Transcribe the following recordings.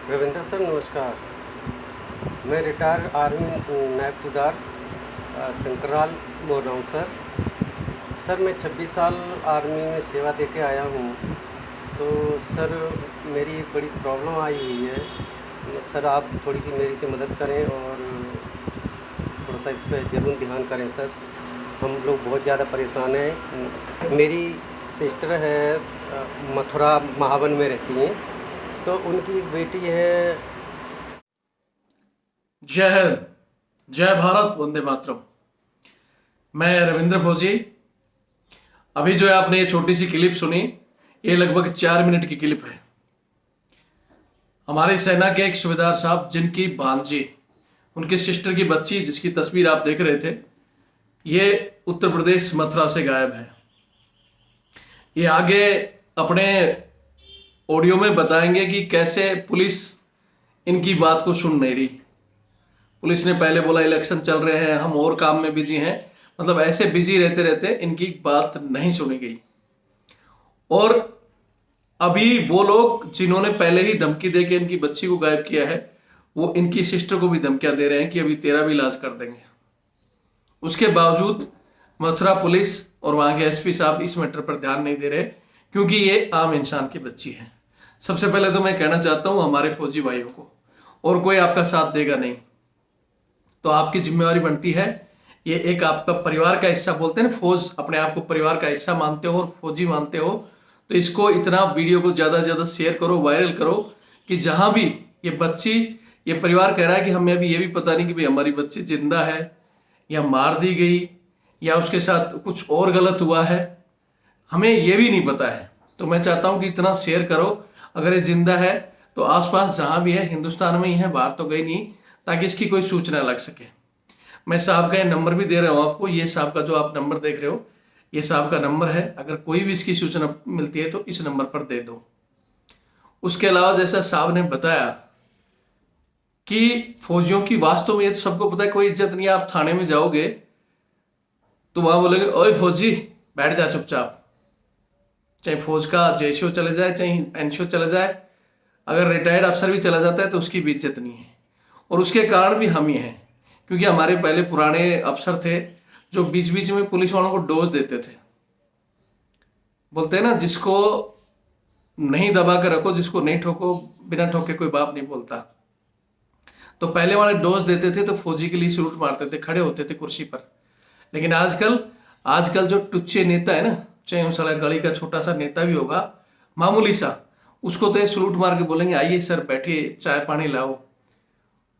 Ravindra sir नमस्कार। मैं retire army नायब सूबेदार शंकरलाल बोल रहा हूँ सर। सर मैं 26 साल आर्मी में सेवा दे के आया हूँ। तो सर मेरी एक बड़ी प्रॉब्लम आई हुई है सर, आप थोड़ी सी मेरी से मदद करें और थोड़ा सा इस पर ज़रूर ध्यान करें सर। हम लोग बहुत ज़्यादा परेशान हैं। मेरी सिस्टर है मथुरा महावन में रहती हैं, तो उनकी एक बेटी है। जय हिंद, जय भारत, वंदे मातरम। मैं रविंद्र फौजी। अभी जो है आपने ये छोटी सी क्लिप सुनी, ये लगभग 4 मिनट की क्लिप है। हमारी सेना के एक सूबेदार साहब जिनकी भांजी, उनकी सिस्टर की बच्ची जिसकी तस्वीर आप देख रहे थे, ये उत्तर प्रदेश मथुरा से गायब है। ये आगे अपने ऑडियो में बताएंगे कि कैसे पुलिस इनकी बात को सुन नहीं रही। पुलिस ने पहले बोला इलेक्शन चल रहे हैं, हम और काम में बिजी हैं, मतलब ऐसे बिजी रहते रहते इनकी बात नहीं सुनी गई। और अभी वो लोग जिन्होंने पहले ही धमकी देके इनकी बच्ची को गायब किया है, वो इनकी सिस्टर को भी धमकियां दे रहे हैं कि अभी तेरा भी इलाज कर देंगे। उसके बावजूद मथुरा पुलिस और वहां के एसपी साहब इस मैटर पर ध्यान नहीं दे रहे, क्योंकि ये आम इंसान की बच्ची है। सबसे पहले तो मैं कहना चाहता हूं हमारे फौजी भाइयों को, और कोई आपका साथ देगा नहीं तो आपकी जिम्मेवारी बनती है, ये एक आपका परिवार का हिस्सा बोलते हैं ना, फौज अपने आप को परिवार का हिस्सा मानते हो और फौजी मानते हो, तो इसको इतना वीडियो को ज़्यादा से ज़्यादा शेयर करो, वायरल करो, कि जहां भी ये बच्ची, ये परिवार कह रहा है कि हमें अभी ये भी पता नहीं कि भाई हमारी बच्ची जिंदा है या मार दी गई या उसके साथ कुछ और गलत हुआ है, हमें ये भी नहीं पता है। तो मैं चाहता हूं कि इतना शेयर करो। अगर ये जिंदा है तो आसपास जहां भी है, हिंदुस्तान में ही है, बाहर तो गई नहीं, ताकि इसकी कोई सूचना लग सके। मैं साहब का ये नंबर भी दे रहा हूं आपको, ये साहब का जो आप नंबर देख रहे हो, ये साहब का नंबर है। अगर कोई भी इसकी सूचना मिलती है तो इस नंबर पर दे दो। उसके अलावा जैसा साहब ने बताया कि फौजियों की वास्तव में ये तो सबको पता है, कोई इज्जत नहीं है। आप थाने में जाओगे तो वहां बोलेंगे ओए फौजी बैठ जा चुपचाप, चाहे फौज का जेशो चले जाए चाहे एनशो चले जाए, अगर रिटायर्ड अफसर भी चला जाता है तो उसकी भी इज्जत नहीं है। और उसके कारण भी हम ही हैं, क्योंकि हमारे पहले पुराने अफसर थे जो बीच बीच में पुलिस वालों को डोज देते थे। बोलते हैं ना, जिसको नहीं दबा कर रखो, जिसको नहीं ठोको, बिना ठोके कोई बाप नहीं बोलता। तो पहले वाले डोज देते थे तो फौजी के लिए सलूट मारते थे, खड़े होते थे कुर्सी पर। लेकिन आजकल आजकल जो टुच्चे नेता है ना, चाहे वो साला गली का छोटा सा नेता भी होगा, मामूली सा, उसको तो ये सलूट मार के बोलेंगे आइए सर बैठिए, चाय पानी लाओ।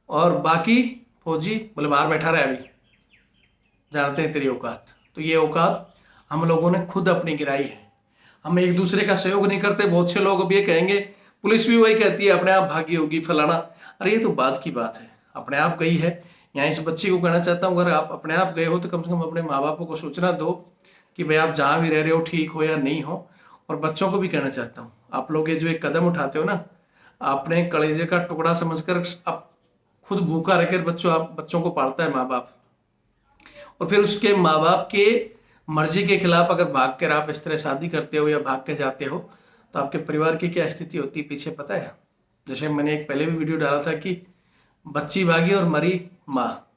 और बाकी फौजी बोले बाहर बैठा रहे, अभी जानते हैं तेरी औकात। तो ये औकात हम लोगों ने खुद अपनी गिराई है। हम एक दूसरे का सहयोग नहीं करते। बहुत से लोग अब ये कहेंगे, पुलिस भी वही कहती है अपने आप भागी होगी फलाना। अरे ये तो बात की बात है, अपने आप गई है। यहाँ इस बच्ची को कहना चाहता हूँ, अगर आप अपने आप गए हो तो कम से कम अपने माँ बापों को सूचना दो कि भाई आप जहाँ भी रह रहे हो ठीक हो या नहीं हो। और बच्चों को भी कहना चाहता हूँ, आप लोग ये जो एक कदम उठाते हो ना, आपने कलेजे का टुकड़ा समझकर, आप खुद भूखा रहकर बच्चों को पालता है माँ बाप, और फिर उसके माँ बाप के मर्जी के खिलाफ अगर भाग कर आप इस तरह शादी करते हो या भाग के जाते हो, तो आपके परिवार की क्या स्थिति होती है पीछे पता है। जैसे मैंने एक पहले भी वीडियो डाला था कि बच्ची भागी और मरी माँ।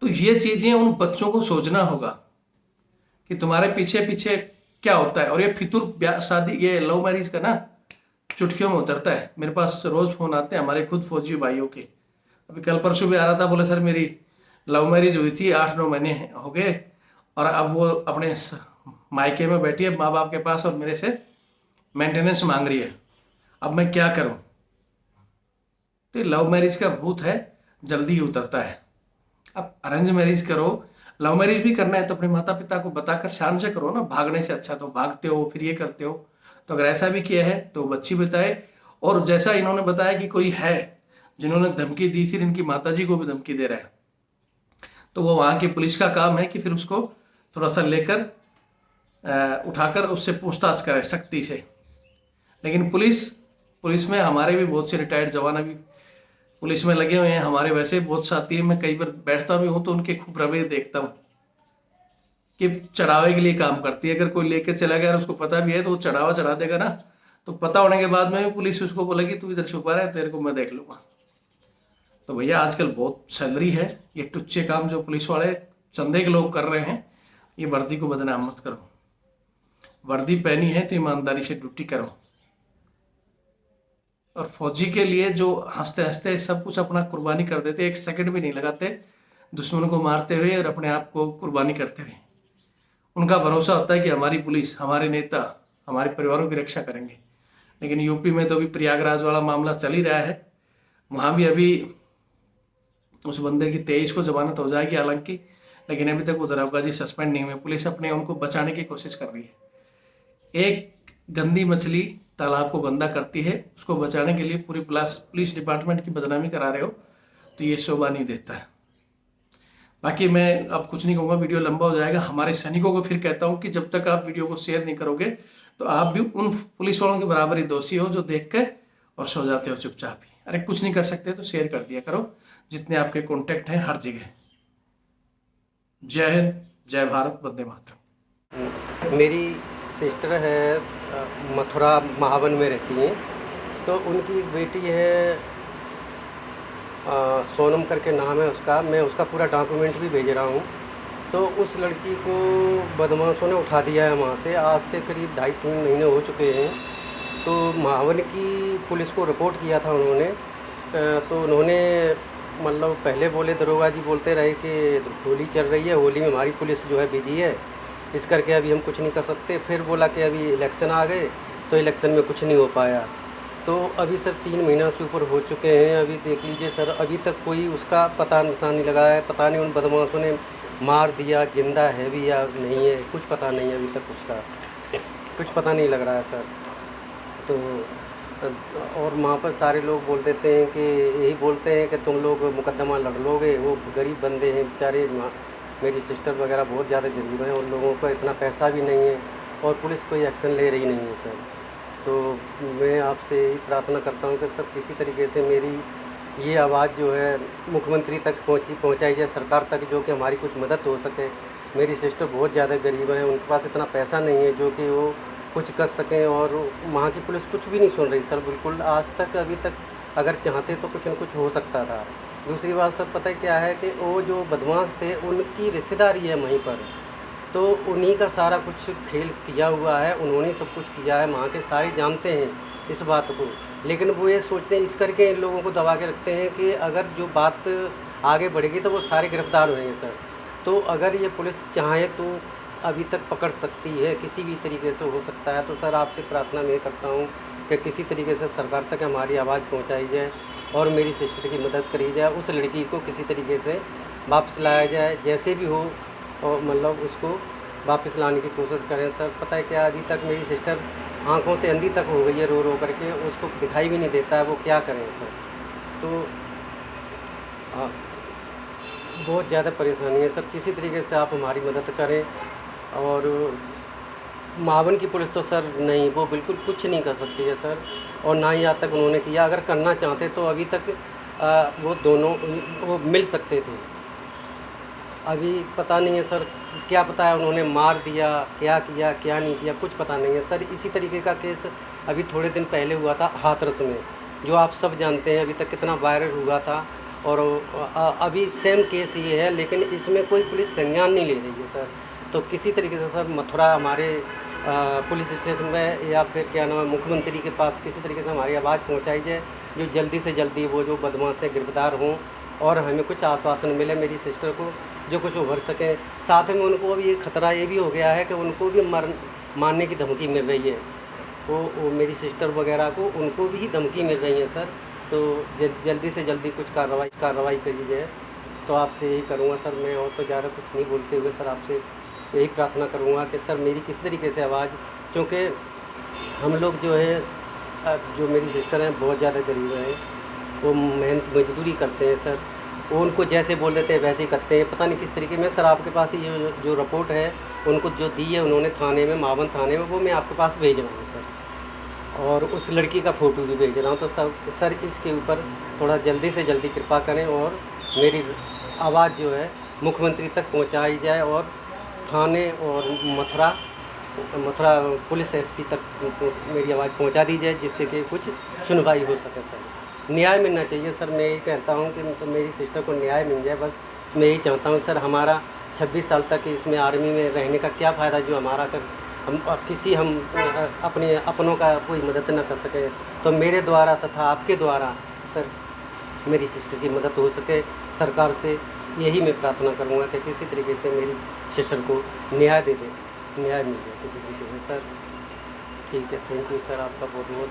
तो ये चीजें उन बच्चों को सोचना होगा कि तुम्हारे पीछे पीछे क्या होता है। और ये फितूर शादी, ये लव मैरिज का ना चुटकियों में उतरता है। मेरे पास रोज फोन आते हैं हमारे खुद फौजी भाइयों के। अभी कल परसों भी आ रहा था, बोले सर मेरी लव मैरिज हुई थी, 8-9 महीने हो गए, और अब वो अपने मायके में बैठी है माँ बाप के पास और मेरे से मेंटेनेंस मांग रही है, अब मैं क्या करूं। तो लव मैरिज का भूत है, जल्दी ही उतरता है। अब अरेंज मैरिज करो, लव मैरिज भी करना है तो अपने माता पिता को बताकर शान से करो ना, भागने से अच्छा। तो भागते हो फिर ये करते हो। तो अगर ऐसा भी किया है तो बच्ची बताए। और जैसा इन्होंने बताया कि कोई है जिन्होंने धमकी दी थी, इनकी माताजी को भी धमकी दे रहा है, तो वो वहाँ की पुलिस का काम है कि फिर उसको थोड़ा सा लेकर उठाकर उससे पूछताछ करे सख्ती से। लेकिन पुलिस में हमारे भी बहुत से रिटायर्ड जवान अभी पुलिस में लगे हुए हैं। हमारे वैसे बहुत साथी हैं, मैं कई बार बैठता भी हूँ तो उनके खूब रवैये देखता हूँ कि चढ़ावे के लिए काम करती है। अगर कोई लेकर चला गया और उसको पता भी है तो वो चढ़ावा चढ़ा देगा ना, तो पता होने के बाद में भी पुलिस उसको बोलेगी तू इधर छुपा रहा है, तेरे को मैं देख लूंगा। तो भैया आजकल बहुत सैलरी है, ये टुच्चे काम जो पुलिस वाले चंदे के लोग कर रहे हैं, ये वर्दी को बदनाम मत करो। वर्दी पहनी है तो ईमानदारी से ड्यूटी करो। और फौजी के लिए जो हंसते हंसते सब कुछ अपना कुर्बानी कर देते, एक सेकंड भी नहीं लगाते दुश्मन को मारते हुए और अपने आप को कुर्बानी करते हुए। उनका भरोसा होता है कि हमारी पुलिस, हमारे नेता हमारे परिवारों की रक्षा करेंगे। लेकिन यूपी में तो अभी प्रयागराज वाला मामला चल ही रहा है, वहाँ भी अभी उस बंदे की 23 को जमानत हो जाएगी हालांकि, लेकिन अभी तक वो दरोगा सस्पेंड नहीं हुए। पुलिस अपने उनको बचाने की कोशिश कर रही है। एक गंदी मछली तालाब को गंदा करती है, उसको बचाने के लिए पूरी पुलिस डिपार्टमेंट की बदनामी करा रहे हो, तो ये शोभा नहीं देता है। बाकी मैं अब कुछ नहीं कहूँगा, वीडियो लंबा हो जाएगा। हमारे सैनिकों को फिर कहता हूँ कि जब तक आप वीडियो को शेयर नहीं करोगे तो आप भी उन पुलिस वालों के बराबर ही दोषी हो जो देख के और सो जाते हो चुपचाप ही। अरे कुछ नहीं कर सकते तो शेयर कर दिया करो, जितने आपके कॉन्टेक्ट हैं हर जगह। जय हिंद, जय भारत, वंदे मातरम। मेरी सिस्टर है मथुरा महावन में रहती हैं, तो उनकी एक बेटी है सोनम करके नाम है उसका। मैं उसका पूरा डॉक्यूमेंट भी भेज रहा हूँ। तो उस लड़की को बदमाशों ने उठा दिया है वहाँ से। आज से करीब 2.5-3 महीने हो चुके हैं। तो महावन की पुलिस को रिपोर्ट किया था उन्होंने। तो उन्होंने मतलब पहले बोले, दरोगा जी बोलते रहे कि होली चल रही है, होली में हमारी पुलिस जो है बिजी है, इस करके अभी हम कुछ नहीं कर सकते। फिर बोला कि अभी इलेक्शन आ गए तो इलेक्शन में कुछ नहीं हो पाया। तो अभी सर 3 महीना से ऊपर हो चुके हैं। अभी देख लीजिए सर, अभी तक कोई उसका पता निशान नहीं लगा है। पता नहीं उन बदमाशों ने मार दिया, जिंदा है भी या नहीं है, कुछ पता नहीं है। अभी तक उसका कुछ पता नहीं लग रहा है सर। तो और वहाँ पर सारे लोग बोल देते हैं कि यही बोलते हैं कि तुम लोग मुकदमा लड़ लोगे। वो गरीब बंदे हैं बेचारे, मेरी सिस्टर वगैरह बहुत ज़्यादा गरीब हैं, उन लोगों को इतना पैसा भी नहीं है और पुलिस कोई एक्शन ले रही नहीं है सर। तो मैं आपसे यही प्रार्थना करता हूँ कि सर किसी तरीके से मेरी ये आवाज़ जो है मुख्यमंत्री तक पहुँचाई जाए, सरकार तक, जो कि हमारी कुछ मदद हो सके। मेरी सिस्टर बहुत ज़्यादा गरीब है, उनके पास इतना पैसा नहीं है जो कि वो कुछ कर सकें, और वहाँ की पुलिस कुछ भी नहीं सुन रही सर, बिल्कुल आज तक। अभी तक अगर चाहते तो कुछ न कुछ हो सकता था। दूसरी बात सर पता है क्या है कि वो जो बदमाश थे उनकी रिश्तेदारी है वहीं पर, तो उन्हीं का सारा कुछ खेल किया हुआ है, उन्होंने सब कुछ किया है। वहाँ के सारे जानते हैं इस बात को, लेकिन वो ये सोचते हैं, इस करके इन लोगों को दबा के रखते हैं कि अगर जो बात आगे बढ़ेगी तो वो सारे गिरफ्तार होंगे सर। तो अगर ये पुलिस चाहे तो अभी तक पकड़ सकती है, किसी भी तरीके से हो सकता है। तो सर आपसे प्रार्थना मैं करता हूँ कि किसी तरीके से सरकार तक हमारी आवाज़ पहुँचाई जाए और मेरी सिस्टर की मदद करी जाए। उस लड़की को किसी तरीके से वापस लाया जाए, जैसे भी हो, और मतलब उसको वापस लाने की कोशिश करें सर। पता है क्या, अभी तक मेरी सिस्टर आंखों से अंधी तक हो गई है, रो रो करके, उसको दिखाई भी नहीं देता है, वो क्या करें सर। तो बहुत ज़्यादा परेशानी है सर, किसी तरीके से आप हमारी मदद करें। और महावन की पुलिस तो सर नहीं, वो बिल्कुल कुछ नहीं कर सकती है सर, और ना ही आज तक उन्होंने किया। अगर करना चाहते तो अभी तक वो दोनों वो मिल सकते थे। अभी पता नहीं है सर, क्या पता है उन्होंने मार दिया, क्या किया क्या नहीं किया, कुछ पता नहीं है सर। इसी तरीके का केस अभी थोड़े दिन पहले हुआ था हाथरस में, जो आप सब जानते हैं, अभी तक कितना वायरल हुआ था। और अभी सेम केस ये है, लेकिन इसमें कोई पुलिस संज्ञान नहीं ले रही है सर। तो किसी तरीके से सर मथुरा हमारे पुलिस स्टेशन में, या फिर क्या नाम है, मुख्यमंत्री के पास किसी तरीके से हमारी आवाज़ पहुंचाई जाए, जो जल्दी से जल्दी वो जो बदमाश है गिरफ्तार हों और हमें कुछ आश्वासन मिले मेरी सिस्टर को, जो कुछ उभर सके। साथ में उनको अभी खतरा ये भी हो गया है कि उनको भी मारने की धमकी मिल रही है। वो मेरी सिस्टर वगैरह को, उनको भी धमकी मिल रही है सर। तो जल्दी से जल्दी कुछ कार्रवाई करी जाए। तो आपसे यही करूँगा सर मैं, और तो ज़्यादा कुछ नहीं बोलते हुए सर आपसे यही प्रार्थना करूँगा कि सर मेरी किसी तरीके से आवाज़, क्योंकि हम लोग जो है, जो मेरी सिस्टर हैं बहुत ज़्यादा गरीब हैं, वो मेहनत मजदूरी करते हैं सर। वो उनको जैसे बोल देते हैं वैसे ही करते हैं, पता नहीं किस तरीके में। सर आपके पास ही जो रिपोर्ट है उनको जो दी है उन्होंने थाने में, महावन थाने में, वो मैं आपके पास भेज रहा हूँ सर, और उस लड़की का फ़ोटो भी भेज रहा हूँ। तो सर इसके ऊपर थोड़ा जल्दी से जल्दी कृपा करें और मेरी आवाज़ जो है मुख्यमंत्री तक पहुँचाई जाए, और थाने और मथुरा मथुरा पुलिस एसपी तक मेरी आवाज़ पहुंचा दी जाए, जिससे कि कुछ सुनवाई हो सके सर। न्याय मिलना चाहिए सर। मैं यही कहता हूं कि तो मेरी सिस्टर को न्याय मिल जाए, बस मैं यही चाहता हूं सर। हमारा 26 साल तक इसमें आर्मी में रहने का क्या फ़ायदा जो हमारा कर हम अपने अपनों का कोई मदद न कर सके। तो मेरे द्वारा तथा आपके द्वारा सर मेरी सिस्टर की मदद हो सके सरकार से, यही मैं प्रार्थना करूंगा कि किसी तरीके से मेरी सिस्टर को न्याय दे दे, न्याय मिल जाए किसी तरीके से सर। ठीक है, थैंक यू सर, आपका बहुत बहुत